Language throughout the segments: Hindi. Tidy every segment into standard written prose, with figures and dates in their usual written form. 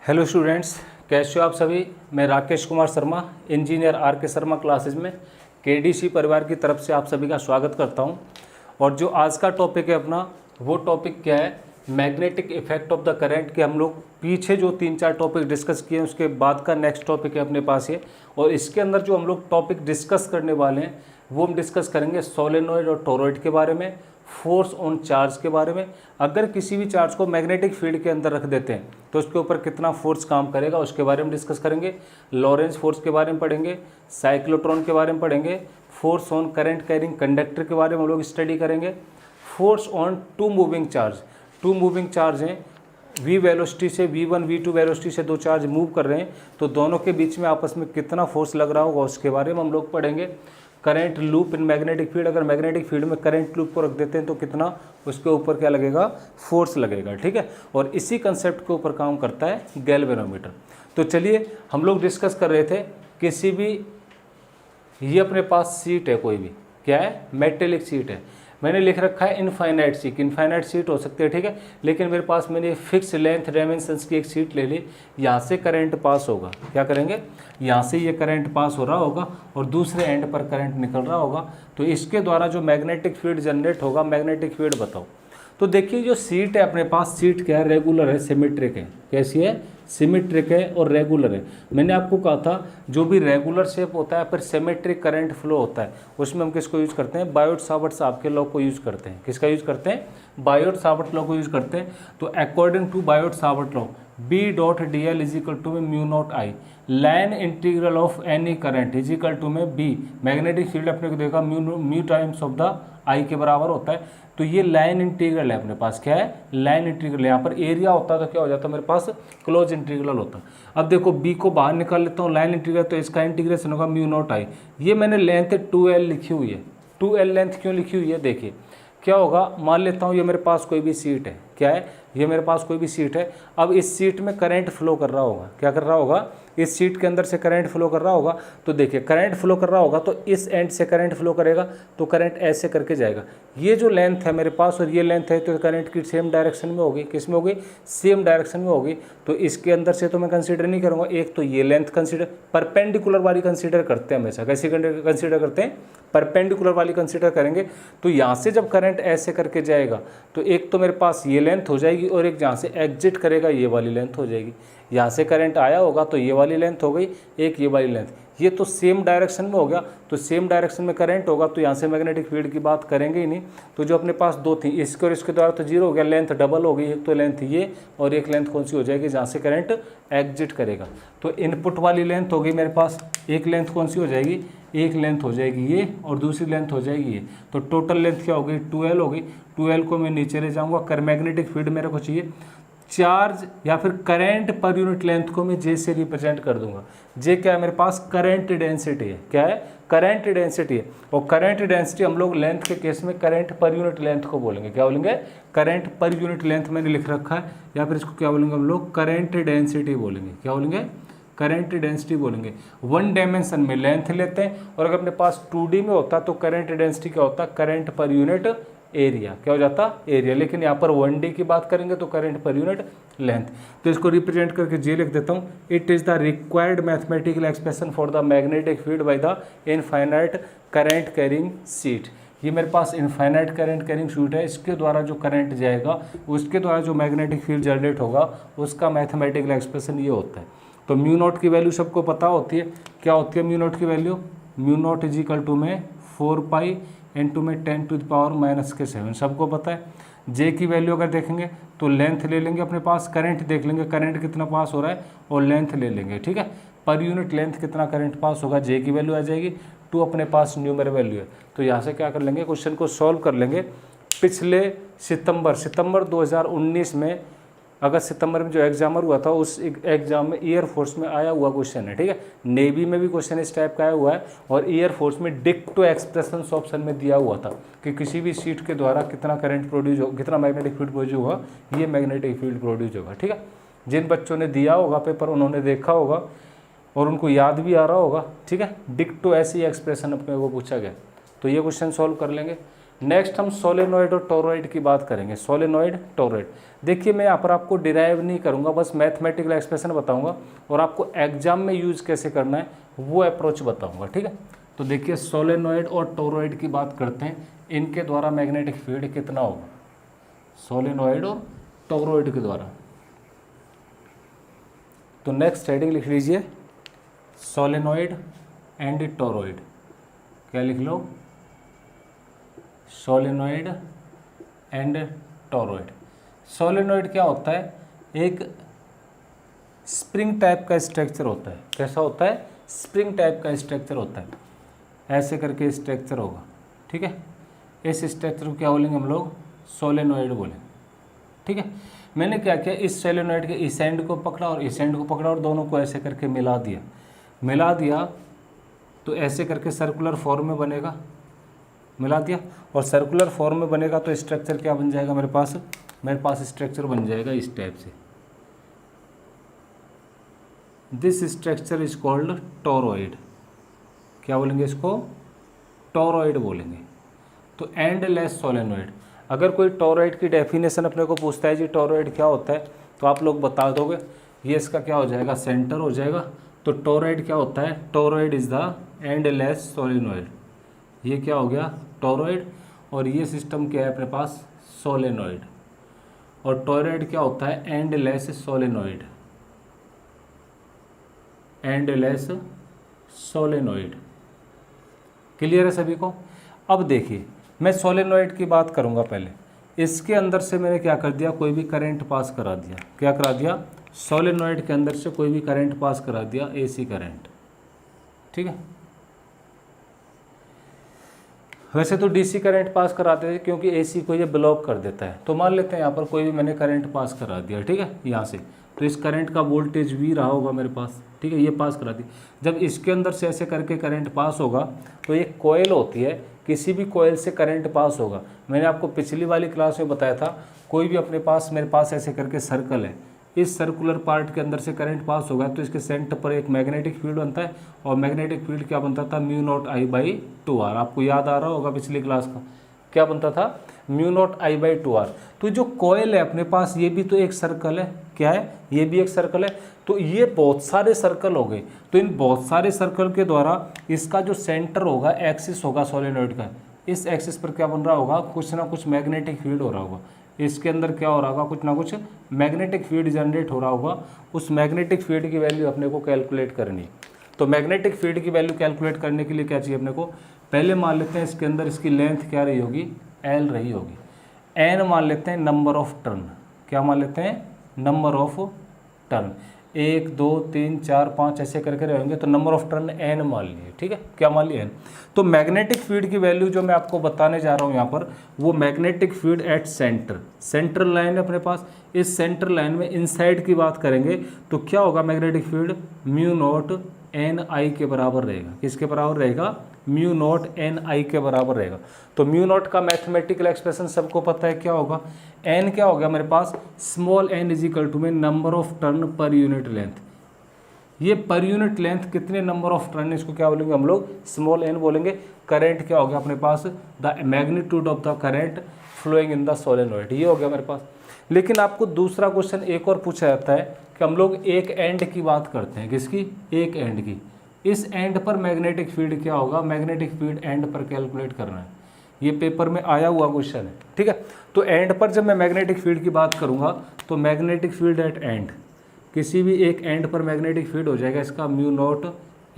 हेलो स्टूडेंट्स, कैसे हो आप सभी। मैं राकेश कुमार शर्मा, इंजीनियर आर के शर्मा क्लासेज में केडीसी परिवार की तरफ से आप सभी का स्वागत करता हूं। और जो आज का टॉपिक है अपना, वो टॉपिक क्या है, magnetic effect of the current के हम लोग पीछे जो 3-4 टॉपिक डिस्कस किए हैं उसके बाद का नेक्स्ट टॉपिक है अपने पास ये। और इसके अंदर जो हम लोग टॉपिक डिस्कस करने वाले हैं वो हम डिस्कस करेंगे सोलेनॉइड और टोरॉइड के बारे में, फोर्स ऑन चार्ज के बारे में। अगर किसी भी चार्ज को मैग्नेटिक फील्ड के अंदर रख देते हैं तो उसके ऊपर कितना फोर्स काम करेगा उसके बारे में डिस्कस करेंगे। लॉरेंस फोर्स के बारे में पढ़ेंगे, साइक्लोट्रॉन के बारे में पढ़ेंगे, force on current carrying conductor के बारे में हम लोग स्टडी करेंगे। Force on two moving charge हैं, v वेलोसिटी से v1 v2 वेलोसिटी से दो चार्ज मूव कर रहे हैं तो दोनों के बीच में आपस में कितना फोर्स लग रहा होगा उसके बारे में हम लोग पढ़ेंगे। Current loop in magnetic field, अगर मैग्नेटिक फील्ड में करंट लूप को रख देते हैं तो कितना उसके ऊपर क्या लगेगा, फोर्स लगेगा। ठीक है, और इसी कंसेप्ट के ऊपर काम करता है गैल्वेनोमीटर। तो चलिए हम लोग डिस्कस कर रहे थे किसी भी, ये अपने पास सीट है, कोई भी क्या है, मेटेलिक सीट है। मैंने लिख रखा है इनफाइनाइट सीट हो सकती है, ठीक है, लेकिन मेरे पास मैंने फिक्स लेंथ डायमेंशंस की एक सीट ले ली। यहाँ से करंट पास होगा, क्या करेंगे, यहाँ से ये करंट पास हो रहा होगा और दूसरे एंड पर करंट निकल रहा होगा। तो इसके द्वारा जो मैग्नेटिक फील्ड जनरेट होगा, मैग्नेटिक फील्ड बताओ। तो देखिए जो सीट है अपने पास, सीट क्या है, रेगुलर है, सिमेट्रिक है। कैसी है, सिमेट्रिक है और रेगुलर है। मैंने आपको कहा था जो भी रेगुलर शेप होता है फिर सिमेट्रिक करंट फ्लो होता है, उसमें हम किसको यूज करते हैं, बायोट सावर्ट साहब के लॉ को यूज करते हैं। किसका यूज करते हैं, बायोट सावर्ट लॉ को यूज करते हैं। तो according to Biot Savart law B dot D L is equal to में mu naught I, line integral of any current is equal to में बी, मैग्नेटिक फील्ड अपने को देखा mu times of the I के बराबर होता है। तो ये लाइन इंटीग्रल है अपने पास, क्या है, लाइन इंटीग्रल। यहाँ पर एरिया होता तो क्या हो जाता, मेरे पास क्लोज इंटीग्रल होता। अब देखो बी को बाहर निकाल लेता हूँ, लाइन इंटीग्रल, तो इसका इंटीग्रेशन होगा म्यू नॉट आई। ये मैंने लेंथ 2L लिखी हुई है। 2L लेंथ क्यों लिखी हुई है, देखिए क्या होगा, मान लेता हूँ ये मेरे पास कोई भी सीट है, क्या है, ये मेरे पास कोई भी सीट है। अब इस सीट में करंट फ्लो कर रहा होगा, क्या कर रहा होगा, इस सीट के अंदर से करंट फ्लो कर रहा होगा। तो देखिए करंट फ्लो कर रहा होगा तो इस एंड से करंट फ्लो करेगा तो करंट ऐसे करके जाएगा। ये जो लेंथ है मेरे पास और ये लेंथ है तो करंट की सेम डायरेक्शन में होगी। किस में होगी, सेम डायरेक्शन में होगी। तो इसके अंदर से तो मैं कंसीडर नहीं करूँगा, एक तो ये लेंथ कंसीडर, परपेंडिकुलर वाली कंसीडर करते हैं हमेशा। कैसी कंसीडर करते हैं, परपेंडिकुलर वाली कंसीडर करेंगे। तो यहाँ से जब करंट ऐसे करके जाएगा तो एक तो मेरे पास ये लेंथ हो जाएगी और एक जहाँ से एग्जिट करेगा ये वाली लेंथ हो जाएगी। यहाँ से करंट आया होगा तो ये वाली लेंथ हो गई, एक ये वाली लेंथ, ये तो सेम डायरेक्शन में हो गया। तो सेम डायरेक्शन में करंट होगा तो यहाँ से मैग्नेटिक फील्ड की बात करेंगे ही नहीं। तो जो अपने पास दो थी, इसके और इसके द्वारा तो जीरो हो गया, लेंथ डबल हो गई। एक तो लेंथ ये और एक लेंथ कौन सी हो जाएगी, जहाँ से करंट एग्जिट करेगा। तो इनपुट वाली लेंथ हो गई मेरे पास, एक लेंथ कौन सी हो जाएगी, एक लेंथ हो जाएगी ये और दूसरी लेंथ हो जाएगी ये। तो टोटल लेंथ क्या हो गई, 2L हो गई। 2L को मैं नीचे ले जाऊँगा, कर मैग्नेटिक फील्ड मेरे को चाहिए, चार्ज या फिर करंट पर यूनिट लेंथ को मैं जे से रिप्रेजेंट कर दूंगा। जे क्या है मेरे पास, करंट डेंसिटी है, क्या है, करंट डेंसिटी है। और करंट डेंसिटी हम लोग लेंथ के केस में करंट पर यूनिट लेंथ को बोलेंगे, क्या बोलेंगे, करंट पर यूनिट लेंथ मैंने लिख रखा है, या फिर इसको क्या बोलेंगे हम लोग, करंट डेंसिटी बोलेंगे। क्या बोलेंगे, करंट डेंसिटी बोलेंगे। वन डायमेंशन में लेंथ लेते हैं और अगर अपने पास 2D में होता तो करंट डेंसिटी क्या होता, करंट पर यूनिट एरिया, क्या हो जाता, एरिया। लेकिन यहाँ पर 1D की बात करेंगे तो करंट पर यूनिट लेंथ। तो इसको रिप्रेजेंट करके जे लिख देता हूँ, it is the required mathematical expression for the magnetic field by the infinite current carrying seat. ये मेरे पास इनफाइनाइट करंट कैरिंग सीट है, इसके द्वारा जो करंट जाएगा उसके द्वारा जो मैग्नेटिक फील्ड जनरेट होगा उसका मैथमेटिकल एक्सप्रेशन ये होता है। तो म्यू नॉट की वैल्यू सबको पता होती है, क्या होती है म्यू नॉट की वैल्यू, mu naught is equal to में 4 पाई इंटू में 10⁻⁻⁷ सबको पता है। जे की वैल्यू अगर देखेंगे तो लेंथ ले लेंगे, अपने पास करंट देख लेंगे, करंट कितना पास हो रहा है और लेंथ ले लेंगे, ठीक है, पर यूनिट लेंथ कितना करंट पास होगा, जे की वैल्यू आ जाएगी। 2 अपने पास न्यूमर वैल्यू है। तो यहाँ से क्या कर लेंगे, क्वेश्चन को सॉल्व कर लेंगे। पिछले सितंबर 2019 में, अगस्त सितंबर में जो एग्जामर हुआ था उस एग्जाम में एयरफोर्स में आया हुआ क्वेश्चन है, ठीक है, नेवी में भी क्वेश्चन इस टाइप का आया हुआ है और एयरफोर्स में डिक्टो एक्सप्रेशन ऑप्शन में दिया हुआ था कि किसी भी सीट के द्वारा कितना करंट प्रोड्यूस हो, कितना मैग्नेटिक फील्ड प्रोड्यूस होगा, ये मैग्नेटिक फील्ड प्रोड्यूस होगा, ठीक है। जिन बच्चों ने दिया होगा पेपर उन्होंने देखा होगा और उनको याद भी आ रहा होगा, ठीक है। डिक्टो ऐसी एक्सप्रेशन अपने को पूछा गया। तो ये क्वेश्चन सॉल्व कर लेंगे। नेक्स्ट हम सोलेनॉइड और टोरॉइड की बात करेंगे। Solenoid, toroid. देखिए मैं यहाँ पर आपको डिराइव नहीं करूँगा, बस मैथमेटिकल एक्सप्रेशन बताऊँगा और आपको एग्जाम में यूज़ कैसे करना है वो अप्रोच बताऊँगा, ठीक है। तो देखिए सोलेनॉइड और टोरॉइड की बात करते हैं, इनके द्वारा मैग्नेटिक फील्ड कितना होगा, सोलेनॉइड और टोरॉइड के द्वारा। तो नेक्स्ट हेडिंग लिख लीजिए, सोलेनॉइड एंड टोरॉइड। क्या लिख लो, सोलेनॉइड एंड टोरॉइड। सोलेनॉइड क्या होता है, एक स्प्रिंग टाइप का स्ट्रक्चर होता है। कैसा होता है, स्प्रिंग टाइप का स्ट्रक्चर होता है, ऐसे करके स्ट्रक्चर होगा, ठीक है। इस स्ट्रक्चर को क्या बोलेंगे हम लोग, सोलेनॉइड बोलेंगे, ठीक है। मैंने क्या किया, इस सोलेनॉइड के इस एंड को पकड़ा और इस एंड को पकड़ा और दोनों को ऐसे करके मिला दिया तो ऐसे करके सर्कुलर फॉर्म में बनेगा, मिला दिया और सर्कुलर फॉर्म में बनेगा तो स्ट्रक्चर क्या बन जाएगा मेरे पास स्ट्रक्चर बन जाएगा इस टाइप से। This structure is called toroid. क्या बोलेंगे इसको, टोरॉइड बोलेंगे। तो एंडलेस सोलेनॉइड, अगर कोई टोरॉइड की डेफिनेशन अपने को पूछता है जी टोरॉइड क्या होता है, तो आप लोग बता दोगे, ये इसका क्या हो जाएगा, सेंटर हो जाएगा। तो टोरॉइड क्या होता है, toroid is the endless solenoid. ये क्या हो गया, टोरॉइड, और ये सिस्टम क्या है अपने पास, सोलेनॉइड। और टोरॉइड क्या होता है, endless solenoid, endless solenoid. Clear है सभी को। अब देखिए मैं सोलेनॉइड की बात करूंगा पहले। इसके अंदर से मैंने क्या कर दिया, कोई भी करंट पास करा दिया। क्या करा दिया, सोलेनॉइड के अंदर से कोई भी करंट पास करा दिया, एसी करंट, ठीक है। वैसे तो डीसी करंट पास कराते थे क्योंकि एसी को ये ब्लॉक कर देता है। तो मान लेते हैं यहाँ पर कोई भी मैंने करंट पास करा दिया, ठीक है, यहाँ से। तो इस करंट का वोल्टेज वी रहा होगा मेरे पास, ठीक है, ये पास करा दी। जब इसके अंदर से ऐसे करके करंट पास होगा तो एक कॉइल होती है, किसी भी कॉइल से करंट पास होगा। मैंने आपको पिछली वाली क्लास में बताया था, कोई भी अपने पास, मेरे पास ऐसे करके सर्कल है, इस सर्कुलर पार्ट के अंदर से करंट पास होगा तो इसके सेंटर पर एक मैग्नेटिक फील्ड बनता है। और मैग्नेटिक फील्ड क्या बनता था, mu naught I by 2r। आपको याद आ रहा होगा पिछली क्लास का, क्या बनता था, mu naught I by 2r। तो जो कॉइल है अपने पास, ये भी तो एक सर्कल है, क्या है, ये भी एक सर्कल है। तो ये बहुत सारे सर्कल हो गए। तो इन बहुत सारे सर्कल के द्वारा इसका जो सेंटर होगा, एक्सिस होगा सोलेनॉइड का, इस एक्सिस पर क्या बन रहा होगा, कुछ ना कुछ मैग्नेटिक फील्ड हो रहा होगा। इसके अंदर क्या हो रहा होगा, कुछ ना कुछ मैग्नेटिक फील्ड जनरेट हो रहा होगा। उस मैग्नेटिक फील्ड की वैल्यू अपने को कैलकुलेट करनी है। तो मैग्नेटिक फील्ड की वैल्यू कैलकुलेट करने के लिए क्या चाहिए अपने को, पहले मान लेते हैं इसके अंदर इसकी लेंथ क्या रही होगी, एल रही होगी। एन मान लेते हैं नंबर ऑफ टर्न, क्या मान लेते हैं, नंबर ऑफ टर्न। 1 2 3 4 5 ऐसे करके रहेंगे तो नंबर ऑफ टर्न एन मान लिए, ठीक है, क्या मान लिए, एन। तो मैग्नेटिक फील्ड की वैल्यू जो मैं आपको बताने जा रहा हूँ यहाँ पर, वो magnetic field at centre, central line है अपने पास। इस सेंट्रल लाइन में इनसाइड की बात करेंगे तो क्या होगा, magnetic field mu naught N I के बराबर रहेगा। किसके बराबर रहेगा, म्यू नॉट एन आई के बराबर रहेगा। तो म्यू नॉट का मैथमेटिकल एक्सप्रेशन सबको पता है, क्या होगा, एन क्या हो गया मेरे पास, small N is equal to में number of turn per unit length. ये पर यूनिट लेंथ कितने नंबर ऑफ टर्न, इसको क्या बोलेंगे हम लोग, स्मॉल एन बोलेंगे। करंट क्या हो गया अपने पास, the magnitude of the current flowing in the solenoid, ये हो गया मेरे पास। लेकिन आपको दूसरा क्वेश्चन एक और पूछा जाता है कि हम लोग एक एंड की बात करते हैं, किसकी, एक एंड की। इस एंड पर मैग्नेटिक फील्ड क्या होगा, मैग्नेटिक फील्ड एंड पर कैलकुलेट करना है। ये पेपर में आया हुआ क्वेश्चन है, ठीक है। तो एंड पर जब मैं मैग्नेटिक फील्ड की बात करूंगा तो मैग्नेटिक फील्ड एट एंड, किसी भी एक एंड पर मैग्नेटिक फील्ड हो जाएगा इसका म्यू नॉट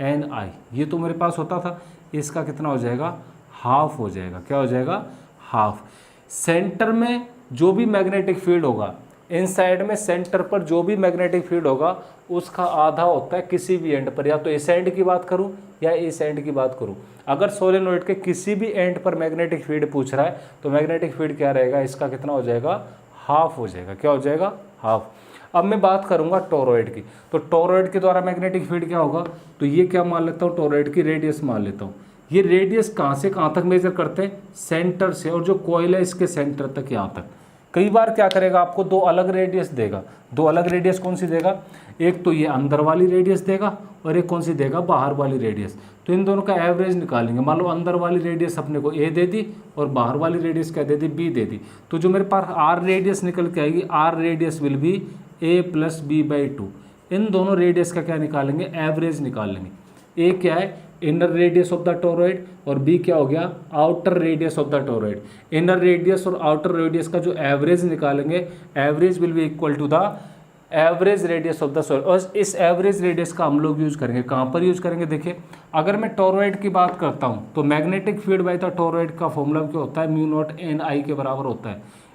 एन आई। ये तो मेरे पास होता था, इसका कितना हो जाएगा, हाफ हो जाएगा। क्या हो जाएगा, हाफ। सेंटर में जो भी मैग्नेटिक फील्ड होगा, इनसाइड में सेंटर पर जो भी मैग्नेटिक फील्ड होगा उसका आधा होता है किसी भी एंड पर, या तो इस एंड की बात करूं या इस एंड की बात करूं। अगर सोलेनॉइड के किसी भी एंड पर मैग्नेटिक फील्ड पूछ रहा है तो मैग्नेटिक फील्ड क्या रहेगा, इसका कितना हो जाएगा, हाफ हो जाएगा। क्या हो जाएगा, हाफ। अब मैं बात करूंगा टोरॉइड की। तो टोरॉइड के द्वारा मैग्नेटिक फील्ड क्या होगा, तो ये क्या मान लेता हूँ, टोरॉइड की रेडियस मान लेता हूँ। ये रेडियस कहाँ से कहाँ तक मेजर करते हैं, सेंटर से, और जो कॉइल है इसके सेंटर तक, यहाँ तक। कई बार क्या करेगा, आपको दो अलग रेडियस देगा। दो अलग रेडियस कौन सी देगा, एक तो ये अंदर वाली रेडियस देगा और एक कौन सी देगा, बाहर वाली रेडियस। तो इन दोनों का एवरेज निकालेंगे। मान लो अंदर वाली रेडियस अपने को ए दे दी और बाहर वाली रेडियस क्या दे दी, बी दे दी। तो जो मेरे पास आर रेडियस निकल के आएगी, R radius will be A plus B by 2। इन दोनों रेडियस का क्या निकालेंगे, एवरेज निकालेंगे। ए क्या है, inner radius of the toroid, और बी क्या हो गया, outer radius of the toroid. Inner radius और आउटर रेडियस का जो एवरेज निकालेंगे, average will be equal to the average radius of the solid. और इस एवरेज रेडियस का हम लोग यूज करेंगे, कहाँ पर यूज करेंगे, देखिए अगर मैं टोरॉइड की बात करता हूँ तो magnetic field by the toroid का फॉर्मूला क्या होता है, म्यू नॉट एन आई के बराबर होता है।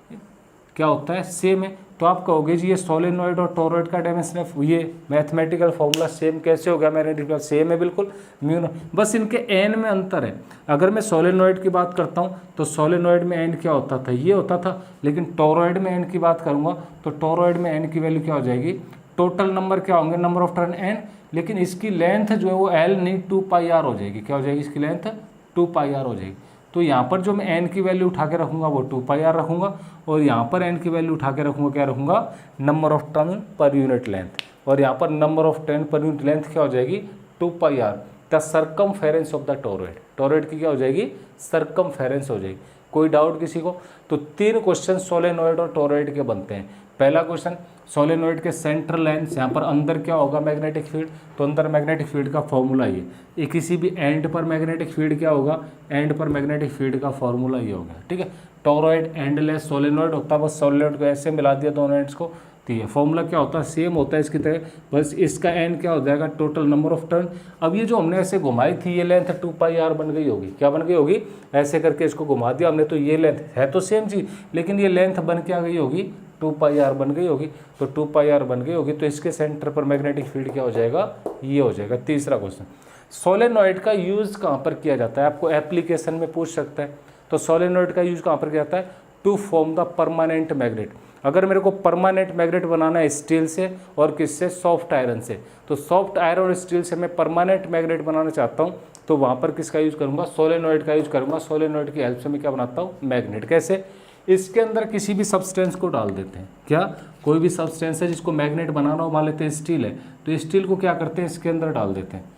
क्या होता है, सेम है। तो आप कहोगे जी ये सोलेनॉइड और टोरॉइड का डायमेंशन है, ये मैथमेटिकल फॉर्मूला सेम कैसे हो गया, मैंने सेम है बिल्कुल, म्यू नॉट, बस इनके एन में अंतर है। अगर मैं सोलेनॉइड की बात करता हूँ तो सोलेनॉइड में एन क्या होता था, ये होता था, लेकिन टोरॉइड में एन की बात करूँगा तो टोरॉइड में एन की वैल्यू क्या हो जाएगी, टोटल नंबर क्या होंगे, नंबर ऑफ टर्न एन, लेकिन इसकी लेंथ जो है वो एल नहीं 2 पाई आर हो जाएगी। क्या हो जाएगी, इसकी लेंथ 2 पाई आर हो जाएगी। तो यहाँ पर जो मैं एन की वैल्यू उठा के रखूँगा वो 2 पाई आर रखूँगा, और यहाँ पर एन की वैल्यू उठा के रखूँगा, क्या रखूँगा, number of turn per unit length, और यहाँ पर number of turn per unit length क्या हो जाएगी, 2 pi R. The circumference of the toroid, toroid की क्या हो जाएगी, सर्कमफेरेंस हो जाएगी। कोई डाउट किसी को? तो 3 क्वेश्चन सोलेनॉइड और टोरॉइड के बनते हैं। पहला क्वेश्चन, सोलेनॉइड के सेंट्रल लेंस, यहाँ पर अंदर क्या होगा, मैग्नेटिक फील्ड, तो अंदर मैग्नेटिक फील्ड का फॉर्मूला ये किसी भी एंड पर मैग्नेटिक फील्ड क्या होगा, एंड पर मैग्नेटिक फील्ड का फॉर्मूला ये हो गया, ठीक है। टोरॉइड एंडलेस सोलेनॉइड होता है, बस सोलेनॉइड को ऐसे मिला दिया दोनों एंड्स को, तो ये फॉर्मूला क्या होता है, सेम होता है इसकी तरह, बस इसका एंड क्या हो जाएगा, टोटल नंबर ऑफ टर्न। अब ये जो हमने ऐसे घुमाई थी ये लेंथ 2 पाई आर बन गई होगी, क्या बन गई होगी, ऐसे करके इसको घुमा दिया हमने, तो ये लेंथ है तो सेम चीज़, लेकिन ये लेंथ बन के आ गई होगी, 2 पाई आर बन गई होगी। तो 2 पाई आर बन गई होगी, तो इसके सेंटर पर मैग्नेटिक फील्ड क्या हो जाएगा, ये हो जाएगा। तीसरा क्वेश्चन, सोलेनॉइड का यूज़ कहाँ पर किया जाता है, आपको एप्लीकेशन में पूछ सकता है। तो सोलेनॉइड का यूज़ कहाँ पर किया जाता है, to form the permanent magnet. अगर मेरे को परमानेंट मैग्नेट बनाना है स्टील से और किससे, सॉफ्ट आयरन से, तो सॉफ्ट आयरन और स्टील से मैं परमानेंट मैग्नेट बनाना चाहता हूँ, तो वहाँ पर किसका यूज़ करूँगा, सोलेनॉइड का यूज़ करूँगा। सोलेनॉइड की हेल्प से मैं क्या बनाता हूँ, मैग्नेट। कैसे, इसके अंदर किसी भी सब्सटेंस को डाल देते हैं, क्या, कोई भी सब्सटेंस है जिसको मैग्नेट बनाना हो, मान लेते हैं स्टील है, तो स्टील को क्या करते हैं, इसके अंदर डाल देते हैं।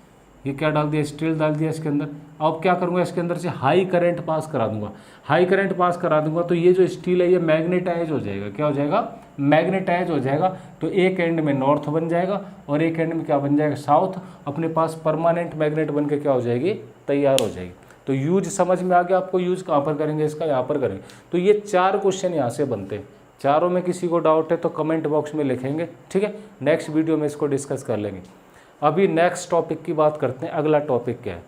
ये क्या डाल दिया, स्टील डाल दिया इसके अंदर। अब क्या करूँगा, इसके अंदर से हाई करंट पास करा दूंगा। हाई करंट पास करा दूंगा तो ये जो स्टील है ये मैग्नेटाइज हो जाएगा। क्या हो जाएगा, मैग्नेटाइज हो जाएगा। तो एक एंड में नॉर्थ बन जाएगा और एक एंड में क्या बन जाएगा, साउथ। अपने पास परमानेंट मैग्नेट बन के क्या हो जाएगी, तैयार हो जाएगी। तो यूज समझ में आ गया आपको, यूज कहाँ पर करेंगे इसका, यहाँ पर करेंगे। तो ये 4 क्वेश्चन यहाँ से बनते हैं। चारों में किसी को डाउट है तो कमेंट बॉक्स में लिखेंगे, ठीक है। नेक्स्ट वीडियो में इसको डिस्कस कर लेंगे। अभी नेक्स्ट टॉपिक की बात करते हैं। अगला टॉपिक क्या है,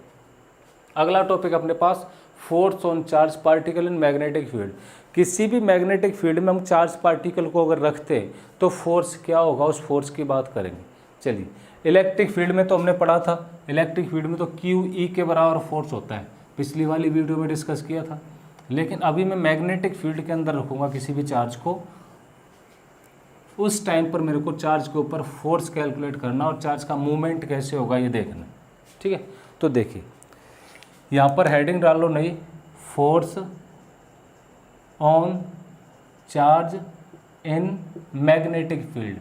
अगला टॉपिक अपने पास force on charge particle in magnetic field. किसी भी मैग्नेटिक फील्ड में हम चार्ज पार्टिकल को अगर रखते हैं तो फोर्स क्या होगा, उस फोर्स की बात करेंगे। चलिए, इलेक्ट्रिक फील्ड में तो हमने पढ़ा था, इलेक्ट्रिक फील्ड में तो QE के बराबर फोर्स होता है, पिछली वाली वीडियो में डिस्कस किया था। लेकिन अभी मैं मैग्नेटिक फील्ड के अंदर रखूँगा किसी भी चार्ज को, उस टाइम पर मेरे को चार्ज के ऊपर फोर्स कैलकुलेट करना और चार्ज का मूवमेंट कैसे होगा ये देखना, ठीक है। तो देखिए यहाँ पर हेडिंग डाल लो, नहीं, force on charge in magnetic field.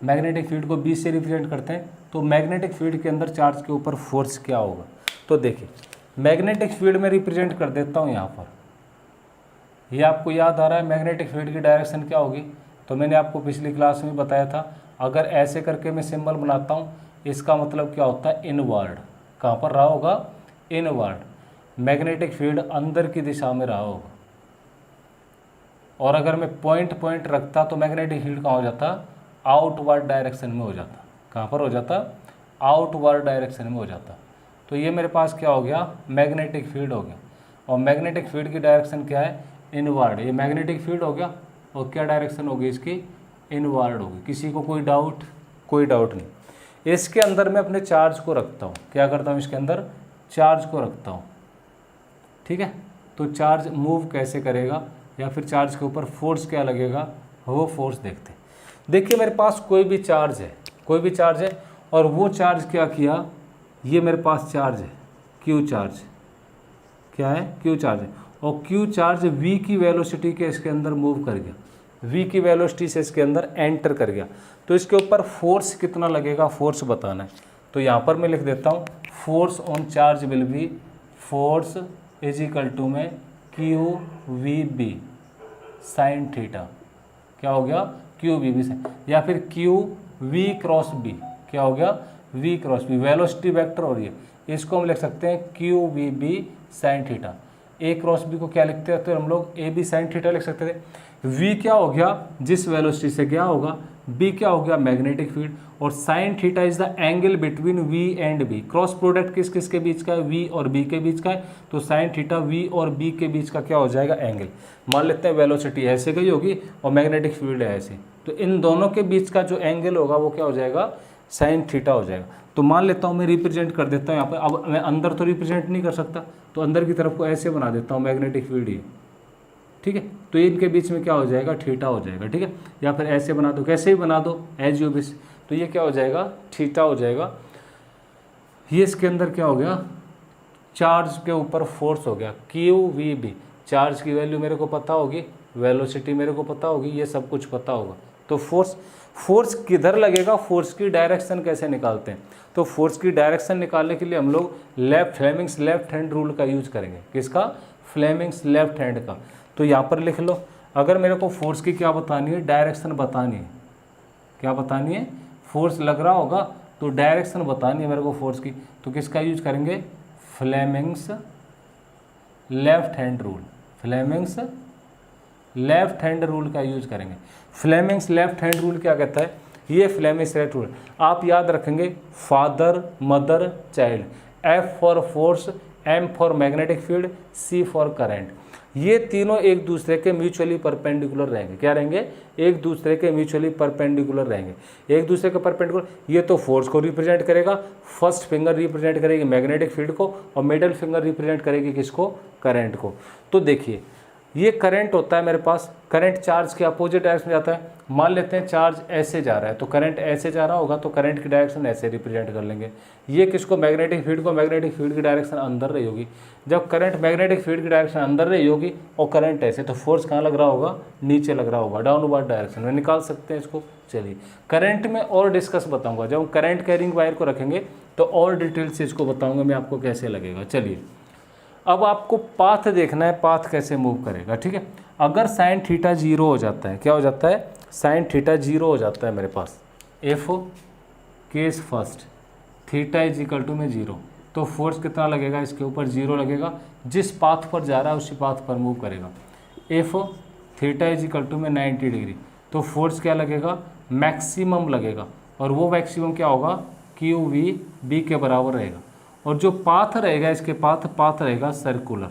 Magnetic field को B से रिप्रेजेंट करते हैं, तो मैग्नेटिक फील्ड के अंदर चार्ज के ऊपर फोर्स क्या होगा। तो देखिए मैग्नेटिक फील्ड में रिप्रेजेंट कर देता हूँ यहाँ पर। ये आपको याद आ रहा है मैग्नेटिक फील्ड की डायरेक्शन क्या होगी, तो मैंने आपको पिछली क्लास में बताया था। अगर ऐसे करके मैं सिंबल बनाता हूँ, इसका मतलब क्या होता है, इनवर्ड। कहाँ पर रहा होगा, इनवर्ड। मैग्नेटिक फील्ड अंदर की दिशा में रहा होगा। और अगर मैं पॉइंट पॉइंट रखता तो मैग्नेटिक फील्ड कहाँ हो जाता, आउटवर्ड डायरेक्शन में हो जाता। कहाँ पर हो जाता, आउटवर्ड डायरेक्शन में हो जाता। तो ये मेरे पास क्या हो गया, मैग्नेटिक फील्ड हो गया। और मैग्नेटिक फील्ड की डायरेक्शन क्या है, इनवर्ड। ये मैग्नेटिक फील्ड हो गया और क्या डायरेक्शन होगी इसकी, इनवर्ड होगी। किसी को कोई डाउट, कोई डाउट नहीं। इसके अंदर मैं अपने चार्ज को रखता हूँ, क्या करता हूँ, इसके अंदर चार्ज को रखता हूँ, ठीक है। तो चार्ज मूव कैसे करेगा या फिर चार्ज के ऊपर फोर्स क्या लगेगा, वो फोर्स देखते हैं। देखिए मेरे पास कोई भी चार्ज है, कोई भी चार्ज है, और वो चार्ज क्या किया, ये मेरे पास चार्ज है Q चार्ज, क्या है, Q चार्ज है। और Q चार्ज V की वेलोसिटी के इसके अंदर मूव कर गया। v की वेलोसिटी से इसके अंदर एंटर कर गया, तो इसके ऊपर फोर्स कितना लगेगा, फोर्स बताना है। तो यहाँ पर मैं लिख देता हूँ force on charge will be, force is equal to में Q V B sine theta, क्या हो गया क्यू वी बी साइन, या फिर क्यू वी क्रॉस बी, क्या हो गया V cross B, velocity vector हो रही है, इसको हम लिख सकते हैं Q V B sine theta. A cross B को क्या लिखते हैं, तो हम लोग ए बी साइन थीटा लिख सकते थे। वी क्या हो गया, जिस वेलोसिटी से क्या होगा, बी क्या हो गया मैग्नेटिक फील्ड, और sine theta is the angle between V and B. Cross product किस किस के बीच का है, वी और बी के बीच का है, तो साइन थीटा वी और बी के बीच का क्या हो जाएगा एंगल। मान लेते हैं वेलोसिटी ऐसे गई होगी और मैग्नेटिक फील्ड है ऐसे, तो इन दोनों के बीच का जो एंगल होगा वो क्या हो जाएगा साइन थीटा हो जाएगा। तो मान लेता हूँ मैं रिप्रेजेंट कर देता हूँ यहाँ पर, अब मैं अंदर तो रिप्रेजेंट नहीं कर सकता, तो अंदर की तरफ को ऐसे बना देता हूँ मैग्नेटिक फील्ड ये, ठीक है, तो इनके बीच में क्या हो जाएगा थीटा हो जाएगा, ठीक है, या फिर ऐसे बना दो, कैसे ही बना दो एज यू विश, तो ये क्या हो जाएगा थीटा हो जाएगा। ये इसके अंदर क्या हो गया, चार्ज के ऊपर फोर्स हो गया क्यू वी बी, चार्ज की वैल्यू मेरे को पता होगी, वेलोसिटी मेरे को पता होगी, ये सब कुछ पता होगा। तो फोर्स किधर लगेगा, फोर्स की डायरेक्शन कैसे निकालते हैं, तो फोर्स की डायरेक्शन निकालने के लिए हम लोग फ्लेमिंग्स लेफ्ट हैंड रूल का यूज करेंगे। किसका, फ्लेमिंग्स लेफ्ट हैंड का। तो यहाँ पर लिख लो, अगर मेरे को फोर्स की क्या बतानी है, डायरेक्शन बतानी है, क्या बतानी है, फोर्स लग रहा होगा तो डायरेक्शन बतानी है मेरे को फोर्स की, तो किसका यूज करेंगे, Fleming's left hand rule, Fleming's left hand rule का यूज करेंगे। फ्लेमिंग्स लेफ्ट हैंड रूल क्या कहता है, ये फ्लेमिंग्स लेफ्ट रूल आप याद रखेंगे, father mother child, F for force, M for magnetic field, C for current, ये तीनों एक दूसरे के म्यूचुअली परपेंडिकुलर रहेंगे। क्या रहेंगे, एक दूसरे के म्यूचुअली परपेंडिकुलर रहेंगे, एक दूसरे के परपेंडिकुलर। ये तो फोर्स को रिप्रेजेंट करेगा, फर्स्ट फिंगर रिप्रेजेंट करेगी मैग्नेटिक फील्ड को, और मिडल फिंगर रिप्रेजेंट करेगी किसको, करंट को। तो देखिए ये करंट होता है मेरे पास, करंट चार्ज के अपोजिट डायरेक्शन में जाता है। मान लेते हैं चार्ज ऐसे जा रहा है, तो करंट ऐसे जा रहा होगा, तो करंट की डायरेक्शन ऐसे रिप्रेजेंट कर लेंगे। ये किसको, मैग्नेटिक फील्ड को, मैग्नेटिक फील्ड की डायरेक्शन अंदर रही होगी। जब करंट मैग्नेटिक फील्ड की डायरेक्शन अंदर रही होगी और करंट ऐसे, तो फोर्स कहाँ लग रहा होगा, नीचे लग रहा होगा, डाउनवर्ड डायरेक्शन में। निकाल सकते हैं इसको। चलिए करंट में और डिस्कस बताऊँगा, जब हम करंट कैरिंग वायर को रखेंगे तो और डिटेल से इसको बताऊँगा मैं आपको कैसे लगेगा। चलिए अब आपको पाथ देखना है, पाथ कैसे मूव करेगा, ठीक है। अगर साइन थीटा जीरो हो जाता है, क्या हो जाता है, साइन थीटा जीरो हो जाता है मेरे पास, if case first theta is equal to में जीरो, तो फोर्स कितना लगेगा इसके ऊपर, जीरो लगेगा। जिस पाथ पर जा रहा है उसी पाथ पर मूव करेगा। F theta is equal to में 90 डिग्री, तो फोर्स क्या लगेगा, मैक्सिमम लगेगा, और वो मैक्सिमम क्या होगा, क्यू वी बी के बराबर रहेगा। और जो पाथ रहेगा इसके पाथ रहेगा सर्कुलर,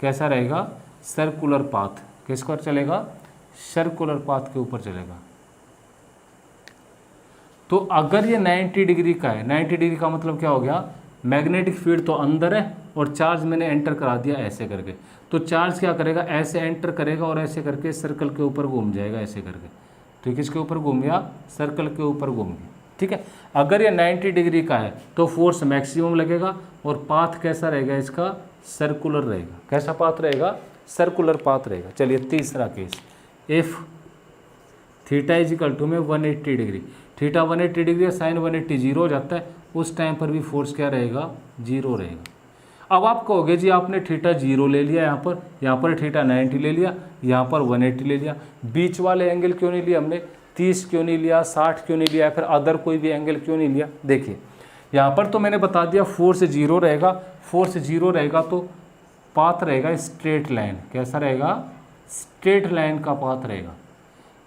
कैसा रहेगा, सर्कुलर पाथ। किस पर चलेगा, सर्कुलर पाथ के ऊपर चलेगा। तो अगर ये 90 डिग्री का है, 90 डिग्री का मतलब क्या हो गया, मैग्नेटिक फील्ड तो अंदर है और चार्ज मैंने एंटर करा दिया ऐसे करके, तो चार्ज क्या करेगा, ऐसे एंटर करेगा और ऐसे करके सर्कल के ऊपर घूम जाएगा ऐसे करके। तो किसके ऊपर घूम गया, सर्कल के ऊपर घूम गया, ठीक है। अगर ये 90 डिग्री का है तो फोर्स मैक्सिमम लगेगा, और पाथ कैसा रहेगा इसका, सर्कुलर रहेगा। कैसा पाथ रहेगा, सर्कुलर पाथ रहेगा। चलिए तीसरा केस, if theta is equal to में 180 degree, theta 180 degree, sine 180 zero हो जाता है, उस टाइम पर भी फोर्स क्या रहेगा, जीरो रहेगा। अब आप कहोगे जी आपने थीटा जीरो ले लिया, यहाँ पर थीटा 90 ले लिया, यहाँ पर 180 ले लिया, बीच वाले एंगल क्यों नहीं लिया हमने, 30 क्यों नहीं लिया, 60 क्यों नहीं लिया, फिर अदर कोई भी एंगल क्यों नहीं लिया। देखिए यहाँ पर तो मैंने बता दिया फोर्स जीरो रहेगा, फोर्स जीरो रहेगा तो पाथ रहेगा स्ट्रेट लाइन। कैसा रहेगा, स्ट्रेट लाइन का पाथ रहेगा।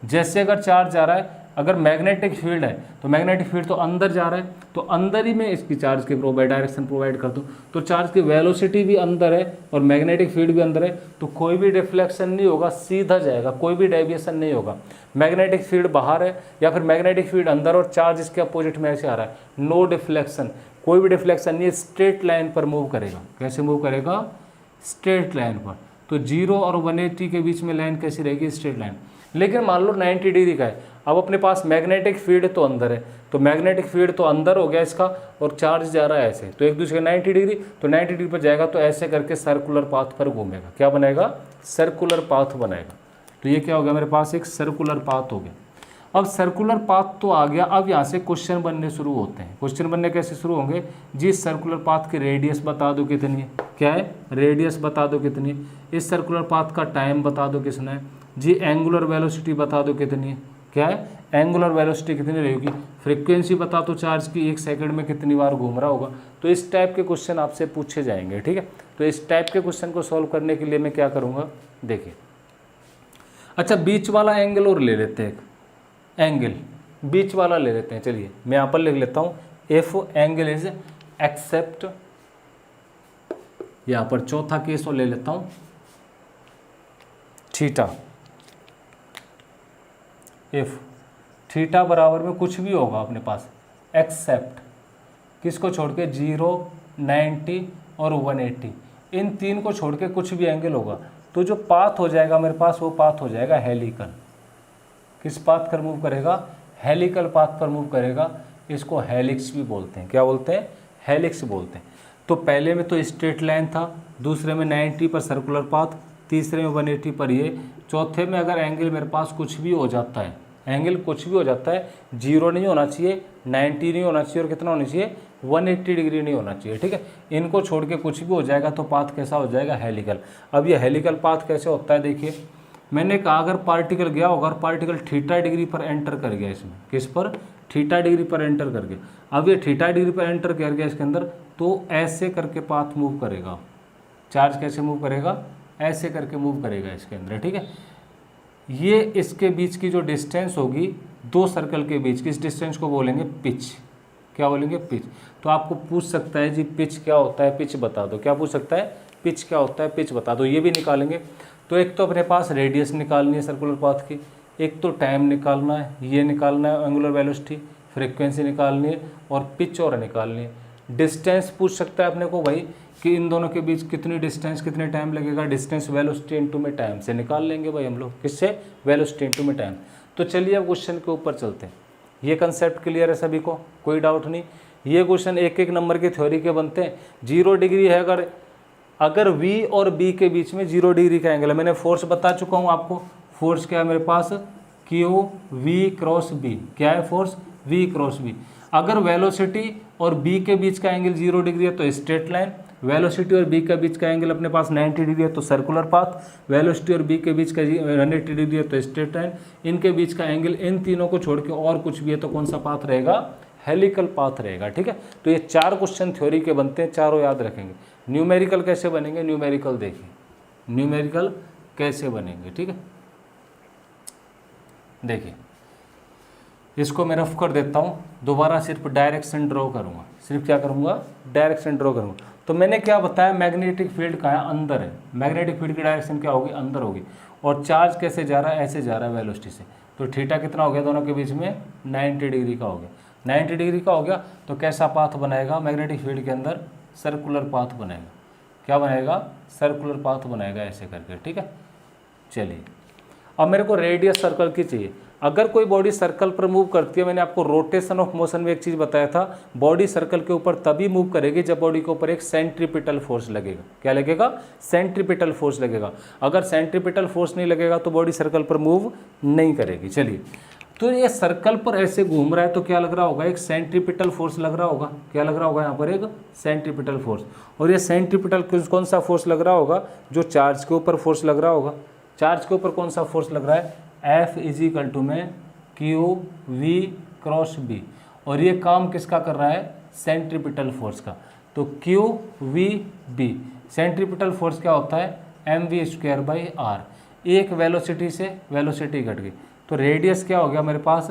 जैसे अगर चार्ज जा रहा है, अगर मैग्नेटिक फील्ड है तो मैग्नेटिक फील्ड तो अंदर जा रहा है, तो अंदर ही मैं इसकी चार्ज की डायरेक्शन प्रोवाइड कर दूँ, तो चार्ज की वेलोसिटी भी अंदर है और मैग्नेटिक फील्ड भी अंदर है, तो कोई भी डिफ्लेक्शन नहीं होगा, सीधा जाएगा, कोई भी डेविएशन नहीं होगा। मैग्नेटिक फील्ड बाहर है या फिर मैग्नेटिक फील्ड अंदर और चार्ज इसके अपोजिट में ऐसे आ रहा है, नो डिफ्लेक्शन, कोई भी डिफ्लेक्शन नहीं है, स्ट्रेट लाइन पर मूव करेगा। कैसे मूव करेगा, स्ट्रेट लाइन पर। तो 0 और 180 के बीच में लाइन कैसी रहेगी, स्ट्रेट लाइन। लेकिन मान लो 90 डिग्री का है, अब अपने पास मैग्नेटिक फील्ड तो अंदर है, तो मैग्नेटिक फील्ड तो अंदर हो गया इसका, और चार्ज जा रहा है ऐसे, तो एक दूसरे 90 डिग्री, तो 90 डिग्री पर जाएगा तो ऐसे करके सर्कुलर पाथ पर घूमेगा। क्या बनाएगा, सर्कुलर पाथ बनाएगा। तो ये क्या हो गया मेरे पास, एक सर्कुलर पाथ हो गया। अब सर्कुलर पाथ तो आ गया, अब यहाँ से क्वेश्चन बनने शुरू होते हैं। क्वेश्चन बनने कैसे शुरू होंगे जी, सर्कुलर पाथ की रेडियस बता दो कितनी है, क्या है, रेडियस बता दो कितनी है, इस सर्कुलर पाथ का टाइम बता दो किसने है जी, एंगुलर वेलोसिटी बता दो कितनी है, क्या है, एंगुलर वेलोसिटी कितनी रहेगी, फ्रीक्वेंसी बता दो चार्ज की, 1 सेकंड में कितनी बार घूम रहा होगा। तो इस टाइप के क्वेश्चन आपसे पूछे जाएंगे, ठीक है। तो इस टाइप के क्वेश्चन को सॉल्व करने के लिए मैं क्या करूँगा, देखिए, अच्छा बीच वाला एंगल और ले लेते हैं, एंगल बीच वाला ले लेते हैं। चलिए मैं यहाँ पर लिख लेता हूँ, इफ एंगल इज एक्सेप्ट, यहाँ पर चौथा केस और ले लेता हूँ, थीटा, इफ थीटा बराबर में कुछ भी होगा अपने पास, एक्सेप्ट किसको छोड़ के, 0, 90 और 180, इन तीन को छोड़ के कुछ भी एंगल होगा, तो जो पाथ हो जाएगा मेरे पास वो पाथ हो जाएगा हेलिकल। किस पाथ पर मूव करेगा, हेलिकल पाथ पर मूव करेगा। इसको हेलिक्स भी बोलते हैं, क्या बोलते हैं, हेलिक्स बोलते हैं। तो पहले में तो स्ट्रेट लाइन था, दूसरे में 90 पर सर्कुलर पाथ, तीसरे में 180 पर ये, चौथे में अगर एंगल मेरे पास कुछ भी हो जाता है, एंगल कुछ भी हो जाता है, 0 नहीं होना चाहिए, 90 नहीं होना चाहिए और कितना होना चाहिए, 180 डिग्री नहीं होना चाहिए, ठीक है। इनको छोड़ के कुछ भी हो जाएगा तो पाथ कैसा हो जाएगा, हेलिकल। अब ये हेलिकल पाथ कैसे होता है, देखिए मैंने कहा अगर पार्टिकल गया होगा और पार्टिकल थीटा डिग्री पर एंटर कर गया, इसमें किस पर, थीटा डिग्री पर एंटर कर गया। अब ये थीटा डिग्री पर एंटर कर गया इसके अंदर, तो ऐसे करके पाथ मूव करेगा, चार्ज कैसे मूव करेगा, ऐसे करके मूव करेगा इसके अंदर, ठीक है। ये इसके बीच की जो डिस्टेंस होगी दो सर्कल के बीच की, इस डिस्टेंस को बोलेंगे पिच, क्या बोलेंगे, पिच। तो आपको पूछ सकता है जी पिच क्या होता है, पिच बता दो, क्या पूछ सकता है, पिच क्या होता है, पिच बता दो, ये भी निकालेंगे। तो एक तो अपने पास रेडियस निकालनी है सर्कुलर पाथ की, एक तो टाइम निकालना है, ये निकालना है एंगुलर वेलोसिटी, फ्रीक्वेंसी निकालनी है और पिच और निकालनी है। डिस्टेंस पूछ सकता है अपने को भाई कि इन दोनों के बीच कितनी डिस्टेंस, कितने टाइम लगेगा, डिस्टेंस वेलोसिटी इनटू में टाइम से निकाल लेंगे भाई हम लोग, किससे, वेलोसिटी इनटू में टाइम। तो चलिए अब क्वेश्चन के ऊपर चलते हैं। ये कंसेप्ट क्लियर है सभी को, कोई डाउट नहीं। ये क्वेश्चन एक एक नंबर की थ्योरी के बनते हैं। 0 डिग्री है अगर V और B के बीच में 0 डिग्री का एंगल है, मैंने फोर्स बता चुका हूँ आपको। फोर्स क्या है मेरे पास, Q V क्रॉस B, क्या है फोर्स, V क्रॉस B। अगर वेलोसिटी और B के बीच का एंगल 0 डिग्री है तो स्ट्रेट लाइन, वेलोसिटी और B के बीच का एंगल अपने पास 90 डिग्री है तो सर्कुलर पाथ, वेलोसिटी और B के बीच का 180 डिग्री है तो स्ट्रेट लाइन, इनके बीच का एंगल, इन तीनों को छोड़ के और कुछ भी है तो कौन सा पाथ रहेगा, हेलिकल पाथ रहेगा, ठीक है। तो ये 4 क्वेश्चन थ्योरी के बनते हैं, चारों याद रखेंगे। न्यूमेरिकल कैसे बनेंगे, न्यूमेरिकल देखिए, न्यूमेरिकल कैसे बनेंगे, ठीक है। देखिए इसको मैं रफ कर देता हूँ, दोबारा सिर्फ डायरेक्शन ड्रॉ करूँगा, सिर्फ क्या करूँगा, डायरेक्शन ड्रॉ करूँगा। तो मैंने क्या बताया, मैग्नेटिक फील्ड कहाँ है, अंदर है, मैग्नेटिक फील्ड की डायरेक्शन क्या होगी, अंदर होगी। और चार्ज कैसे जा रहा है, ऐसे जा रहा है वेलोसिटी से। तो थीटा कितना हो गया दोनों के बीच में, 90 डिग्री का हो गया। 90 डिग्री का हो गया तो कैसा पाथ बनाएगा, मैग्नेटिक फील्ड के अंदर सर्कुलर पाथ बनाएगा, क्या बनाएगा, सर्कुलर पाथ बनाएगा ऐसे करके, ठीक है। चलिए अब मेरे को रेडियस सर्कल की चाहिए। अगर कोई बॉडी सर्कल पर मूव करती है, मैंने आपको रोटेशन ऑफ मोशन में एक चीज़ बताया था, बॉडी सर्कल के ऊपर तभी मूव करेगी जब बॉडी के ऊपर एक सेंट्रीपिटल फोर्स लगेगा। क्या लगेगा, सेंट्रीपिटल फोर्स लगेगा। अगर सेंट्रीपिटल फोर्स नहीं लगेगा तो बॉडी सर्कल पर मूव नहीं करेगी। चलिए तो ये सर्कल पर ऐसे घूम रहा है तो क्या लग रहा होगा, एक सेंट्रीपिटल फोर्स लग रहा होगा। क्या लग रहा होगा यहाँ पर, एक सेंट्रीपिटल फोर्स। और ये सेंट्रीपिटल कौन सा फोर्स लग रहा होगा, जो चार्ज के ऊपर फोर्स लग रहा होगा। चार्ज के ऊपर कौन सा फोर्स लग रहा है, F इजिकल टू में Q V क्रॉस B। और ये काम किसका कर रहा है, सेंट्रीपिटल फोर्स का। तो Q V B, centripetal force क्या होता है, mv²/r। एक वेलोसिटी से वेलोसिटी घट गई तो रेडियस क्या हो गया मेरे पास,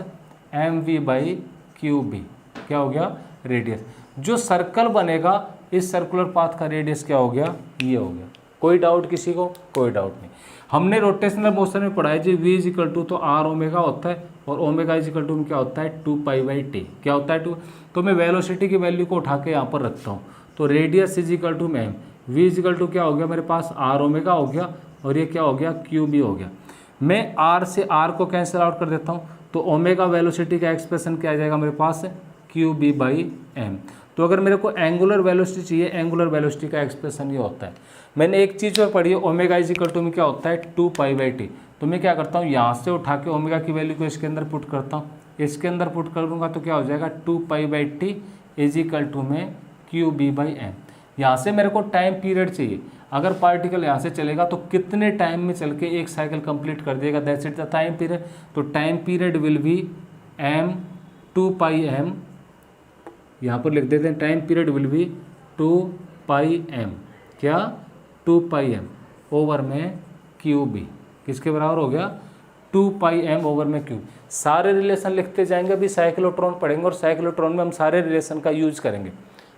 mv/qb। क्या हो गया, रेडियस। जो सर्कल बनेगा इस सर्कुलर पाथ का रेडियस क्या हो गया, ये हो गया। कोई डाउट किसी को, कोई डाउट नहीं। हमने रोटेशनल मोशन में पढ़ा है जी, v इजिकल टू तो r ओमेगा होता है और ओमेगा इजिकल टू में क्या होता है, 2π/t। क्या होता है 2। तो मैं वेलोसिटी की वैल्यू को उठा के यहाँ पर रखता हूँ। तो रेडियस इजिकल टू में v इजिकल टू क्या हो गया मेरे पास, r ओमेगा हो गया और ये क्या हो गया, qb हो गया। मैं r से r को कैंसिल आउट कर देता हूँ तो ओमेगा वेलोसिटी का एक्सप्रेशन क्या आ जाएगा मेरे पास, qb/m। तो अगर मेरे को एंगुलर वेलोसिटी चाहिए, एंगुलर वेलोसिटी का एक्सप्रेशन ये होता है। मैंने एक चीज़ और पढ़ी है, ओमेगा इज इक्वल टू में क्या होता है 2π/t। तो मैं क्या करता हूँ, यहाँ से उठा के ओमेगा की वैल्यू को इसके अंदर पुट करता हूँ, इसके अंदर पुट कर दूंगा तो क्या हो जाएगा 2π/t इज इक्वल टू में QB/m। यहाँ से मेरे को टाइम पीरियड चाहिए, अगर पार्टिकल यहाँ से चलेगा तो कितने टाइम में चल के एक साइकिल कंप्लीट कर देगा, that's it the time period. तो time period will be m 2πm, यहाँ पर लिख देते हैं time period will B 2πm, क्या 2πm ओवर में QB, किसके बराबर हो गया 2πm ओवर में Q। सारे रिलेशन लिखते जाएंगे, अभी साइक्लोट्रॉन पढ़ेंगे और साइक्लोट्रॉन में हम सारे रिलेशन का यूज करेंगे।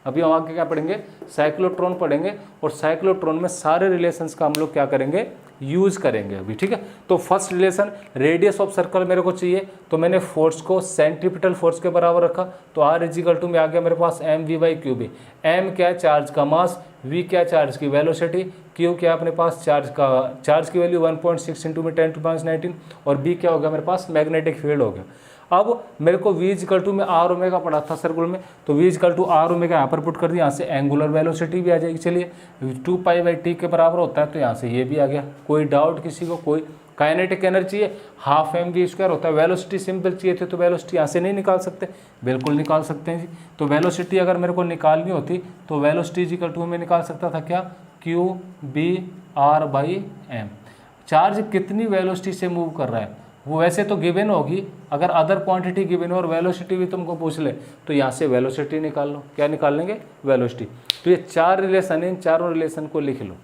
अभी हम आगे क्या पढ़ेंगे, साइक्लोट्रॉन पढ़ेंगे और साइक्लोट्रॉन में सारे रिलेशंस का हम लोग क्या करेंगे, यूज करेंगे अभी, ठीक है। तो first relation radius of circle मेरे को चाहिए, तो मैंने फोर्स को सेंट्रीपिटल फोर्स के बराबर रखा, तो R इज इक्वल टू में आ गया मेरे पास mv/qb। m क्या है चार्ज का मास, v क्या चार्ज की वेलोसिटी, q क्या अपने पास चार्ज की वैल्यू 1.6 × 10⁻19 और b क्या हो गया मेरे पास मैग्नेटिक फील्ड हो गया। अब मेरे को v इज इक्वल टू में r ओमेगा पड़ा था सर्कुलर में, तो v is equal to r omega यहाँ पर पुट कर दिया, यहाँ से एंगुलर वेलोसिटी भी आ जाएगी। चलिए 2π/t के बराबर होता है, तो यहाँ से ये भी आ गया। कोई डाउट किसी को, कोई काइनेटिक एनर्जी है हाफ mv² होता है। वेलोसिटी सिंपल चाहिए थे तो वेलोसिटी यहाँ से नहीं निकाल सकते, बिल्कुल निकाल सकते हैं जी। तो वेलोसिटी अगर मेरे को निकालनी होती तो वेलोसिटी इज इक्वल टू में निकाल सकता था क्या QBr/m। चार्ज कितनी वेलोसिटी से मूव कर रहा है वो वैसे तो गिवन होगी, अगर अदर क्वांटिटी गिवन हो और वेलोसिटी भी तुमको पूछ ले तो यहाँ से वेलोसिटी निकाल लो। क्या निकाल लेंगे, वेलोसिटी। तो ये चार रिलेशन है, इन चारों रिलेशन को लिख लो।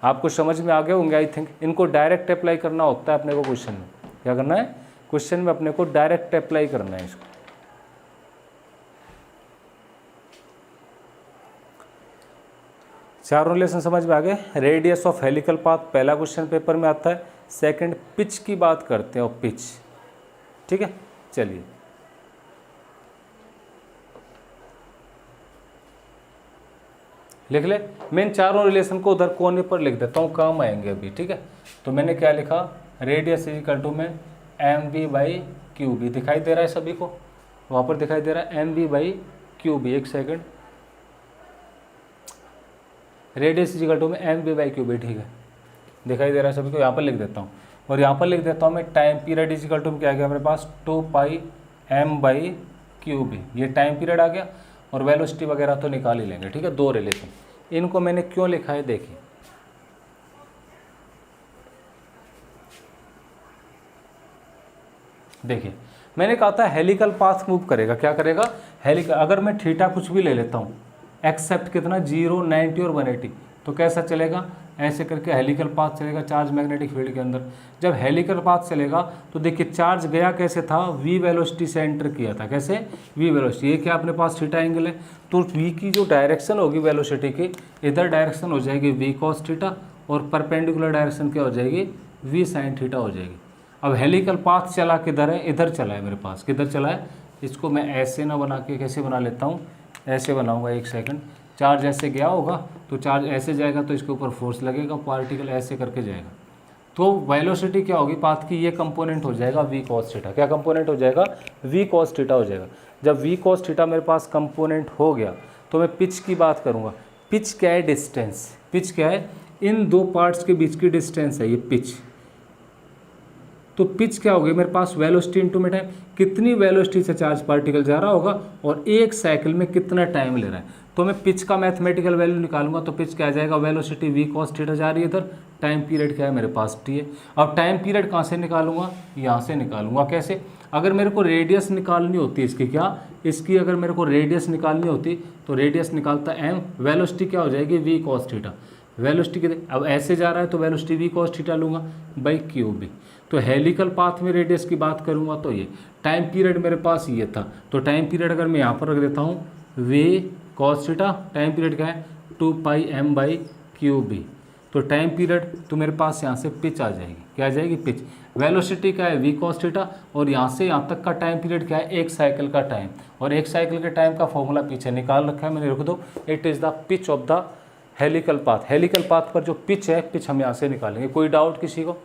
आपको समझ में आ गए होंगे आई थिंक। इनको डायरेक्ट अप्लाई करना होता है अपने को क्वेश्चन में। क्या करना है, क्वेश्चन में अपने को डायरेक्ट अप्लाई करना है इसको। चारों रिलेशन समझ में आ गए। रेडियस ऑफ हेलिकल पाथ पहला क्वेश्चन पेपर में आता है। सेकंड पिच की बात करते हैं, और पिच, ठीक है। चलिए लिख ले। मैं इन चारों रिलेशन को उधर कोने पर लिख देता हूँ, काम आएंगे अभी, ठीक है। तो मैंने क्या लिखा, रेडियस इज इक्वल टू में mv/qb, दिखाई दे रहा है सभी को, वहाँ पर दिखाई दे रहा है mv/qb। एक second, radius is equal to में mv/qb, ठीक है, दिखाई दे रहा है सभी को। यहाँ पर लिख देता हूँ और यहाँ पर लिख देता हूँ मैं time period is equal to में क्या आ गया मेरे पास 2πm/qb। ये टाइम पीरियड आ गया और वेलोसिटी वगैरह तो निकाल ही लेंगे, ठीक है। दो रिलेशन, इनको मैंने क्यों लिखा है देखिए। देखिए मैंने कहा था हेलिकल पाथ मूव करेगा, क्या करेगा हेलिकल। अगर मैं थीटा कुछ भी ले लेता हूँ एक्सेप्ट कितना 0, 90 और 180, तो कैसा चलेगा, ऐसे करके हेलिकल पाथ चलेगा चार्ज मैग्नेटिक फील्ड के अंदर। जब हेलिकल पाथ चलेगा तो देखिए चार्ज गया कैसे था, v वेलोसिटी से एंटर किया था, कैसे v वेलोसिटी। ये क्या अपने पास थीटा एंगल है, तो v की जो डायरेक्शन होगी वेलोसिटी की, इधर डायरेक्शन हो जाएगी v cos थीटा और परपेंडिकुलर डायरेक्शन क्या हो जाएगी v sin थीटा हो जाएगी। अब हेलिकल पाथ चला किधर है, इधर चला है मेरे पास, किधर चला है। इसको मैं ऐसे ना बना के कैसे बना लेता हूँ, ऐसे बनाऊँगा, एक सेकेंड। चार्ज ऐसे गया होगा तो चार्ज ऐसे जाएगा तो इसके ऊपर फोर्स लगेगा, पार्टिकल ऐसे करके जाएगा, तो वेलोसिटी क्या होगी पाथ की, ये कंपोनेंट हो जाएगा v cos थीटा। क्या कंपोनेंट हो जाएगा, v cos थीटा हो जाएगा। जब v cos थीटा मेरे पास कंपोनेंट हो गया तो मैं पिच की बात करूँगा। पिच क्या है, डिस्टेंस। पिच क्या है, इन दो पार्ट्स के बीच की डिस्टेंस है ये पिच। तो पिच क्या होगी मेरे पास, वेलोसिटी इंटू में टाइम, कितनी वेलोसिटी से चार्ज पार्टिकल जा रहा होगा और एक साइकिल में कितना टाइम ले रहा है। तो मैं पिच का मैथमेटिकल वैल्यू निकालूंगा तो पिच क्या आ जाएगा, वेलोसिटी v cos थीटा जा रही है इधर, टाइम पीरियड क्या है मेरे पास t है। अब टाइम पीरियड कहाँ से निकालूंगा, यहाँ से निकालूंगा। कैसे, अगर मेरे को रेडियस निकालनी होती है इसकी, क्या इसकी अगर मेरे को रेडियस निकालनी होती तो रेडियस निकालता m, वेलोसिटी क्या हो जाएगी v cos थीटा। वेलोसिटी कितनी, अब ऐसे जा रहा है तो वेलोसिटी v cos थीटा लूँगा बाई QB। तो हेलिकल पाथ में रेडियस की बात करूँगा तो ये टाइम पीरियड मेरे पास ये था, तो टाइम पीरियड अगर मैं यहाँ पर रख देता हूँ v cos theta, time period क्या है 2πm/qb। तो टाइम पीरियड तो मेरे पास यहाँ से पिच आ जाएगी, क्या आ जाएगी पिच। वेलोसिटी क्या है v cos थीटा और यहाँ से यहाँ तक का टाइम पीरियड क्या है, एक साइकिल का टाइम, और एक साइकिल के टाइम का फॉर्मूला पीछे निकाल रखा है मैंने, रख दो। It is the pitch of the helical path. Helical path पर जो पिच है, पिच हम यहाँ से निकालेंगे। कोई डाउट किसी को,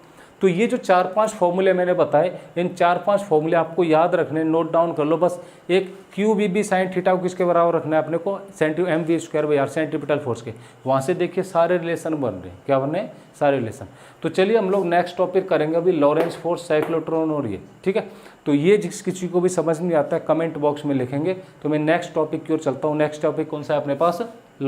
तो ये जो 4-5 फॉर्मूले मैंने बताए, इन 4-5 फॉर्मूले आपको याद रखने, नोट डाउन कर लो बस। एक Q B B sine theta को किसके बराबर रखना है अपने को, M V square by R centripetal force के। वहाँ से देखिए सारे रिलेशन बन रहे हैं, क्या बन रहे हैं, सारे रिलेशन। तो चलिए हम लोग नेक्स्ट टॉपिक करेंगे अभी लॉरेंस फोर्स, साइक्लोट्रॉन और ये, ठीक है। तो ये जिस किसी को भी समझ नहीं आता है कमेंट बॉक्स में लिखेंगे। तो मैं नेक्स्ट टॉपिक की ओर चलता हूँ। नेक्स्ट टॉपिक कौन सा है अपने पास,